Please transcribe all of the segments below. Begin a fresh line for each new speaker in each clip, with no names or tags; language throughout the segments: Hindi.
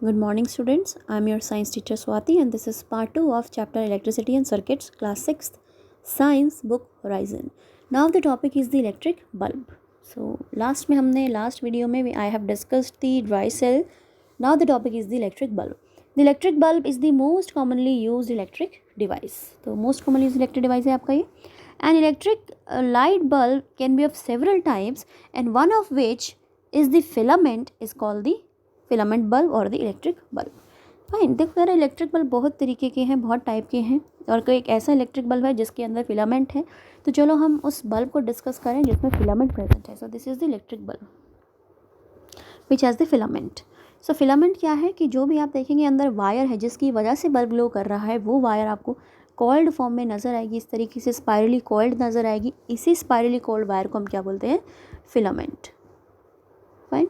Good morning, students. I am your science teacher Swati, and this is part 2 of chapter Electricity and Circuits, class 6th, Science book Horizon. Now the topic is the electric bulb. So last video में I have discussed the dry cell. Now the topic is the electric bulb. The electric bulb is the most commonly used electric device. तो most commonly used electric device है आपका ये. An electric light bulb can be of several types, and one of which is the filament is called the filament bulb और द इलेक्ट्रिक बल्ब. फाइन. देखो यार, इलेक्ट्रिक बल्ब बहुत तरीके के हैं, बहुत टाइप के हैं, और कोई एक ऐसा इलेक्ट्रिक बल्ब है जिसके अंदर फिलामेंट है. तो चलो हम उस बल्ब को डिस्कस करें जिसमें फिलामेंट प्रेजेंट है. So this is the electric bulb which has the filament. So filament क्या है कि जो भी आप देखेंगे अंदर वायर है जिसकी वजह से बल्ब ग्लो कर रहा है, वो वायर आपको कॉइल्ड फॉर्म में नज़र आएगी. इस तरीके से स्पाइरली कॉइल्ड नज़र आएगी. इसी स्पाइरली कॉइल्ड वायर को हम क्या बोलते हैं? फिलामेंट. फाइन.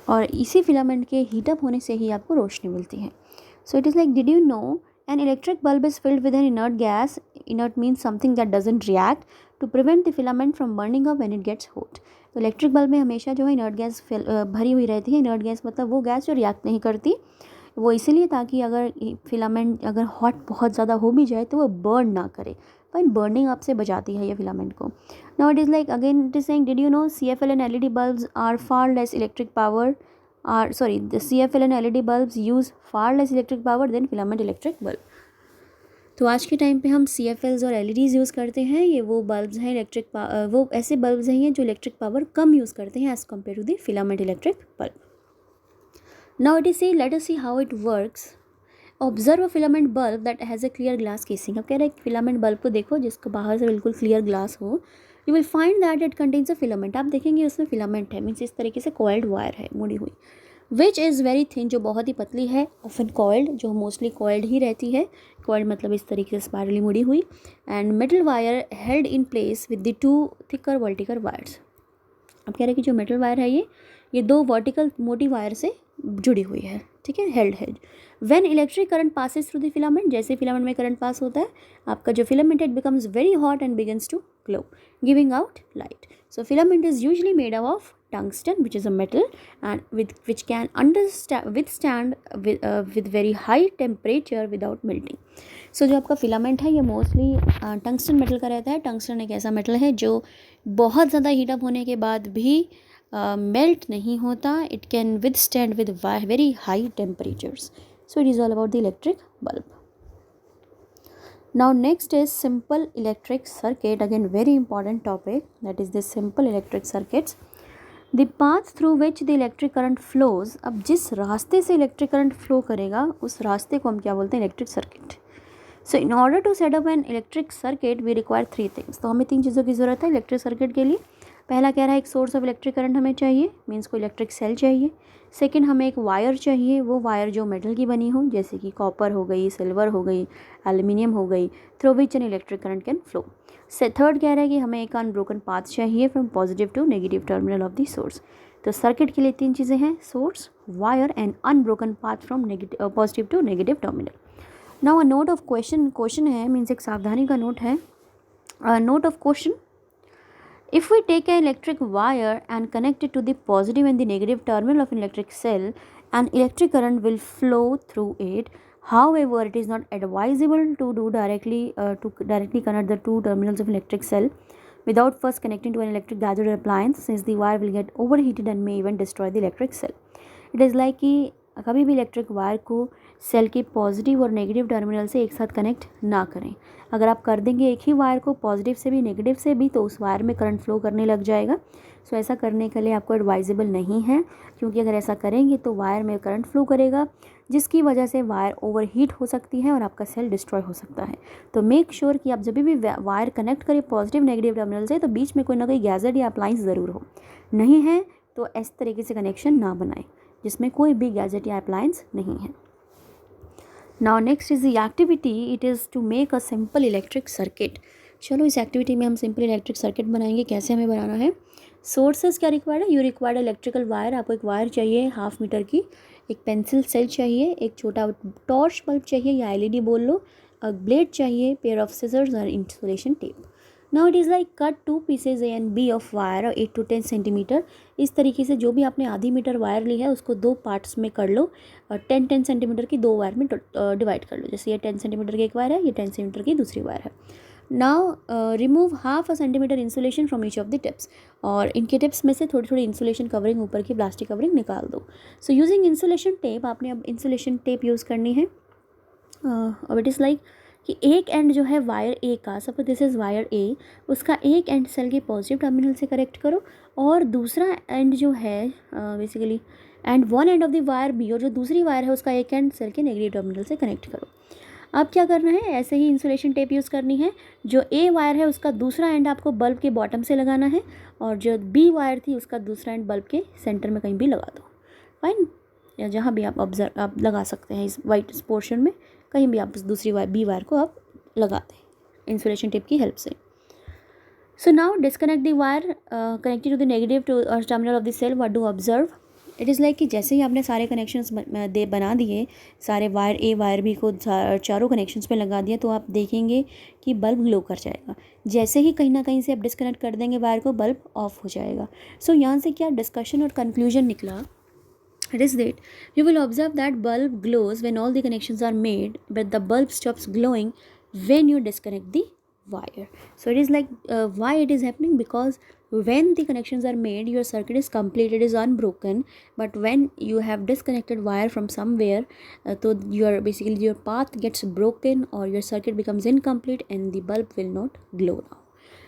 और इसी फिलामेंट के हीटअप होने से ही आपको रोशनी मिलती है. So it is like, did you know an electric bulb is filled with an inert gas. Inert means something that doesn't react to prevent the filament from burning up when it gets hot. तो इलेक्ट्रिक बल्ब में हमेशा जो है इनर्ट गैस भरी हुई रहती है. इनर्ट गैस मतलब वो गैस जो रिएक्ट नहीं करती. वो इसीलिए ताकि अगर फिलामेंट अगर हॉट बहुत ज़्यादा हो भी जाए तो वो बर्न ना करे. फाइन. बर्निंग आपसे बचाती है ये फिलामेंट को. Now it is like, again it is saying, did you no CFL and LED bulbs are far less electric power. The CFL and LED bulbs use far less electric power than filament electric bulb. तो आज के टाइम पे हम CFLs और LEDs यूज़ करते हैं. ये वो बल्ब्स हैं वो ऐसे बल्ब्स हैं जो इलेक्ट्रिक पावर कम यूज़ करते हैं as compare to the filament electric bulb. Now it is see, let us see how it works. Observe a filament bulb that has a clear glass casing. अब कह रहे हैं फिलामेंट बल्ब को देखो जिसको बाहर से बिल्कुल क्लियर ग्लास हो. You will find that it contains a filament. आप देखेंगे उसमें फिलामेंट है, मीन्स इस तरीके से कॉइल्ड वायर है मुड़ी हुई, विच इज़ वेरी थिन, जो बहुत ही पतली है. ऑफन कॉइल्ड, जो मोस्टली कॉइल्ड ही रहती है. कॉइल्ड मतलब इस तरीके से स्पायरली मुड़ी हुई. And metal wire held in place with the two thicker vertical wires. अब कह रहे हैं कि जो मेटल वायर है ये दो वर्टिकल मोटी वायर से जुड़ी हुई है. ठीक है, हेल्ड है. When electric current passes through the filament, जैसे फिलामेंट में करंट पास होता है आपका जो filament it becomes very hot and begins to glow, giving out light. So filament is usually made up of tungsten, which is a metal, and which can withstand with very high temperature without melting. So जो आपका फिलामेंट है ये मोस्टली टंगस्टन मेटल का रहता है. टंगस्टन एक ऐसा मेटल है जो बहुत ज़्यादा हीटअप होने के बाद भी मेल्ट नहीं होता. It can withstand with very high temperatures. So it is all about the electric bulb. Now next is simple electric circuit. Again very important topic, that is the simple electric circuits. The path through which the electric current flows. अब जिस रास्ते से इलेक्ट्रिक करंट फ्लो करेगा उस रास्ते को हम क्या बोलते हैं? Electric circuit. So in order to set up an electric circuit we require 3 things. तो हमें 3 चीज़ों की ज़रूरत है इलेक्ट्रिक सर्किट के लिए. पहला कह रहा है एक सोर्स ऑफ इलेक्ट्रिक करंट हमें चाहिए, मीन्स को इलेक्ट्रिक सेल चाहिए. सेकंड, हमें एक वायर चाहिए, वो वायर जो मेटल की बनी हो, जैसे कि कॉपर हो गई, सिल्वर हो गई, एल्यूमिनियम हो गई, through which an electric current can flow. Third कह रहा है कि हमें एक अनब्रोकन पाथ चाहिए from positive to negative terminal of the source. तो सर्किट के लिए 3 चीज़ें हैं, source, wire and unbroken path from positive to negative terminal. Now a note of question है, मीन्स एक सावधानी का नोट है. Note of question: if we take an electric wire and connect it to the positive and the negative terminal of an electric cell, an electric current will flow through it. However, it is not advisable to directly connect the two terminals of an electric cell without first connecting to an electric gadget or appliance, since the wire will get overheated and may even destroy the electric cell. It is like कि कभी भी इलेक्ट्रिक वायर को सेल के पॉजिटिव और नेगेटिव टर्मिनल से एक साथ कनेक्ट ना करें. अगर आप कर देंगे एक ही वायर को पॉजिटिव से भी नेगेटिव से भी, तो उस वायर में करंट फ्लो करने लग जाएगा. सो ऐसा करने के लिए आपको एडवाइजेबल नहीं है, क्योंकि अगर ऐसा करेंगे तो वायर में करंट फ्लो करेगा जिसकी वजह से वायर ओवरहीट हो सकती है और आपका सेल डिस्ट्रॉय हो सकता है. तो मेक श्योर कि आप जब भी वायर कनेक्ट करें पॉजिटिव नेगेटिव टर्मिनल से, तो बीच में कोई ना कोई गैजेट या अप्लाइंस ज़रूर हो. नहीं है तो इस तरीके से कनेक्शन ना बनाएं जिसमें कोई भी गैजेट या अप्लाइंस नहीं है. Now next is the activity. It is to make a simple electric circuit. चलो इस एक्टिविटी में हम सिंपल इलेक्ट्रिक सर्किट बनाएंगे. कैसे हमें बनाना है? सोर्सेज क्या रिक्वायर्ड है? You required electrical wire. आपको एक वायर चाहिए 1/2 मीटर की, एक पेंसिल सेल चाहिए, एक छोटा टॉर्च बल्ब चाहिए या LED बोल लो, ब्लेड चाहिए, पेयर ऑफ सिजर्स और insulation tape. Now it is like cut 2 pieces A and B of wire 8 to 10 centimetre. इस तरीके से जो भी आपने आधी मीटर वायर ली है उसको 2 पार्ट्स में कर लो और 10-10 सेंटीमीटर की 2 वायर में डिवाइड कर लो। जैसे ये 10 सेंटीमीटर की एक वायर है, ये 10 सेंटीमीटर की दूसरी वायर है। Now remove half a centimetre insulation from each of the tips. और इनके टिप्स में से थोड़ी थोड़ी इंसुलेशन कवरिंग, ऊपर की प्लास्टिक कवरिंग निकाल दो। सो यूजिंग इंसुलेशन टेप, आपने अब इंसुलेशन टेप यूज़ करनी है। अब इट इज़ लाइक कि एक एंड जो है वायर ए का, suppose this is wire A, उसका एक एंड सेल के पॉजिटिव टर्मिनल से कनेक्ट करो और दूसरा एंड जो है basically end one end of the wire B, और जो दूसरी वायर है उसका एक एंड सेल के नेगेटिव टर्मिनल से कनेक्ट करो। अब क्या करना है, ऐसे ही इंसुलेशन टेप यूज़ करनी है। जो ए वायर है उसका दूसरा एंड आपको बल्ब के बॉटम से लगाना है और जो बी वायर थी उसका दूसरा एंड बल्ब के सेंटर में कहीं भी लगा दो। फाइन, या जहाँ भी आप लगा सकते हैं इस वाइट पोर्शन में, कहीं भी आप दूसरी वायर बी वायर को आप लगा दें इंसुलेशन टेप की हेल्प से। So now disconnect the wire connected to the negative terminal of the cell. What do observe, it is like कि जैसे ही आपने सारे कनेक्शंस बना दिए, सारे वायर ए वायर बी को चारों कनेक्शंस पे लगा दिया, तो आप देखेंगे कि बल्ब ग्लो कर जाएगा। जैसे ही कहीं ना कहीं से आप डिस्कनेक्ट कर देंगे वायर को, बल्ब ऑफ हो जाएगा। सो यहाँ से क्या डिस्कशन और कंक्लूजन निकला, it is that you will observe that bulb glows when all the connections are made, but the bulb stops glowing when you disconnect the wire. So it is like why it is happening, because when the connections are made your circuit is complete, it is unbroken, but when you have disconnected wire from somewhere, so your path gets broken or your circuit becomes incomplete and the bulb will not glow now.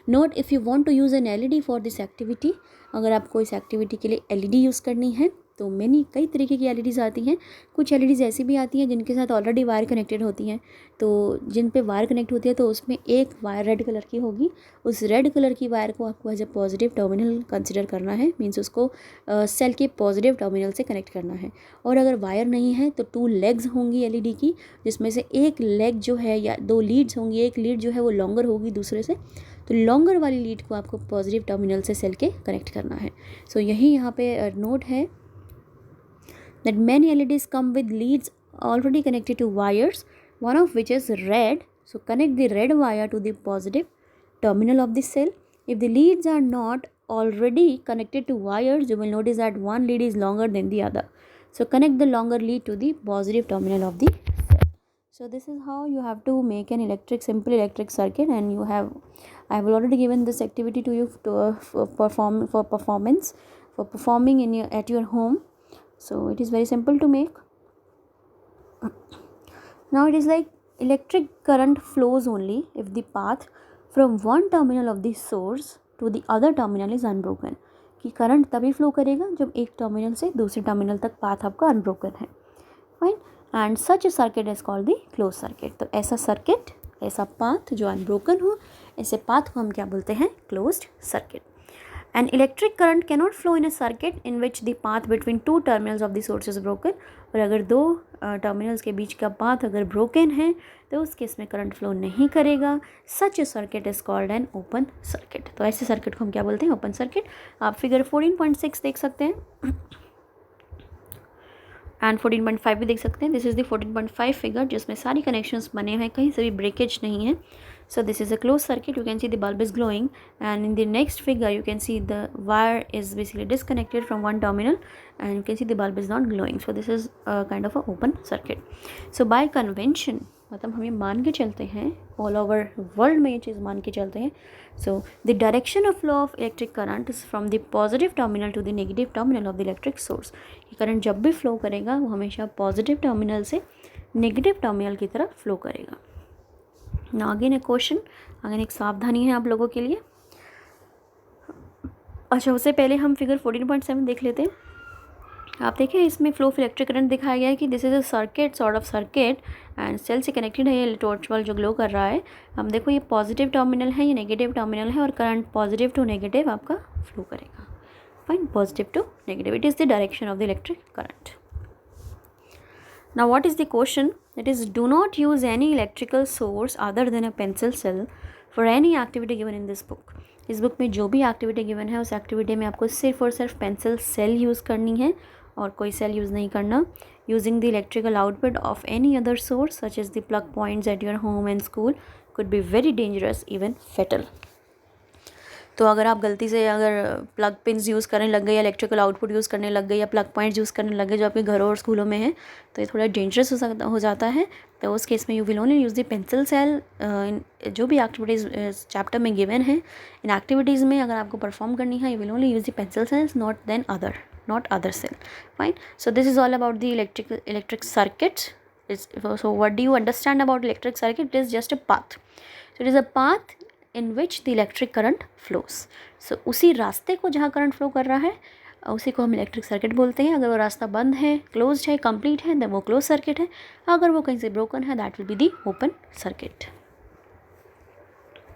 Note, if you want to use an LED for this activity, अगर आपको इस एक्टिविटी के लिए LED यूज़ करनी है तो कई तरीके की LEDs आती हैं। कुछ LEDs ऐसी भी आती हैं जिनके साथ ऑलरेडी वायर कनेक्टेड होती हैं, तो जिन पे वायर कनेक्ट होती है तो उसमें एक वायर रेड कलर की होगी। उस रेड कलर की वायर को आपको as a positive terminal consider करना है, मीन्स उसको सेल के पॉजिटिव टर्मिनल से कनेक्ट करना है। और अगर वायर नहीं है तो 2 लेग्स होंगी LED की, जिसमें से एक लेग जो है या 2 लीड्स होंगी, एक लीड जो है वो लॉन्गर होगी दूसरे से, तो लॉन्गर वाली लीड को आपको पॉजिटिव टर्मिनल से सेल के कनेक्ट करना है। सो यही यहाँ पे नोट है that many LEDs come with leads already connected to wires, one of which is red. So connect the red wire to the positive terminal of the cell. If the leads are not already connected to wires, you will notice that one lead is longer than the other. So connect the longer lead to the positive terminal of the cell. So this is how you have to make an simple electric circuit, and I have already given this activity to you for performing at your home. So it is very simple to make. Now it is like electric current flows only if the path from one terminal of the source to the other terminal is unbroken. कि करंट तभी फ्लो करेगा जब एक टर्मिनल से दूसरे टर्मिनल तक पाथ आपका अनब्रोकन है। Fine, and such a circuit is called the close circuit. तो ऐसा सर्किट, ऐसा पाथ जो अनब्रोकन हो, ऐसे पाथ को हम क्या बोलते हैं, closed circuit. An electric current cannot flow in a circuit in which the path between 2 terminals of the source is broken. और अगर 2 टर्मिनल्स के बीच का पाथ अगर ब्रोकन है तो उस केस में करंट फ्लो नहीं करेगा। Such a circuit is called an open circuit. तो ऐसे सर्किट को हम क्या बोलते हैं, ओपन सर्किट। आप फिगर 14.6 देख सकते हैं एंड 14.5 भी देख सकते हैं। दिस इज़ द 14.5 फिगर जिसमें सारी कनेक्शंस बने हुए हैं, कहीं से भी ब्रेकेज नहीं है। So this is a closed circuit. You can see the bulb is glowing, and in the next figure you can see the wire is basically disconnected from one terminal, and you can see the bulb is not glowing. So this is a kind of a open circuit. So by convention, मतलब हम ये मान के चलते हैं, ऑल ओवर वर्ल्ड में ये चीज़ मान के चलते हैं। So the direction of flow of electric current is from the positive terminal to the negative terminal of the electric source. ये करंट जब भी फ्लो करेगा वो हमेशा पॉजिटिव टर्मिनल से नेगेटिव टर्मिनल की तरफ फ्लो करेगा। ना अगेन ए क्वेश्चन, अगेन एक सावधानी है आप लोगों के लिए। अच्छा, उससे पहले हम फिगर 14.7 देख लेते हैं। आप देखें इसमें फ्लो ऑफ इलेक्ट्रिक करंट दिखाया गया है कि this is a circuit, sort of circuit, and cell से कनेक्टेड है ये टॉर्च बल्ब जो ग्लो कर रहा है। हम देखो ये पॉजिटिव टर्मिनल है, ये नेगेटिव टर्मिनल है, और करंट पॉजिटिव टू नेगेटिव आपका फ्लो करेगा। Fine, positive to negative, it is the direction of the electric current. Now what is the question? It is, do not use any electrical source other than a pencil cell for any activity given in this book. इस बुक में जो भी एक्टिविटी गिवन है उस एक्टिविटी में आपको सिर्फ और सिर्फ पेंसिल सेल यूज़ करनी है और कोई सेल यूज़ नहीं करना। Using the electrical output of any other source such as the plug points at your home and school could be very dangerous, even fatal. तो अगर आप गलती से अगर प्लग पिन्स यूज़ करने लग गए या इलेक्ट्रिकल आउटपुट यूज़ करने लग गए या प्लग पॉइंट्स यूज़ करने लग गए जो आपके घरों और स्कूलों में है, तो ये थोड़ा डेंजरस हो जाता है। तो उस केस में you will only use the pencil cell. जो भी एक्टिविटीज़ चैप्टर में गिवन है, इन एक्टिविटीज़ में अगर आपको परफॉर्म करनी है, you will only use the pencil cells, not other cell. Fine. So this is all about the electric circuit. So what do you understand about electric circuit? It is just a path. So it is a path in which the electric current flows. So उसी रास्ते को जहाँ करंट फ्लो कर रहा है उसी को हम इलेक्ट्रिक सर्किट बोलते हैं। अगर वो रास्ता बंद है, क्लोज्ड है, कंप्लीट है, देन वो क्लोज सर्किट है। अगर वो कहीं से ब्रोकन है, that will be the open circuit.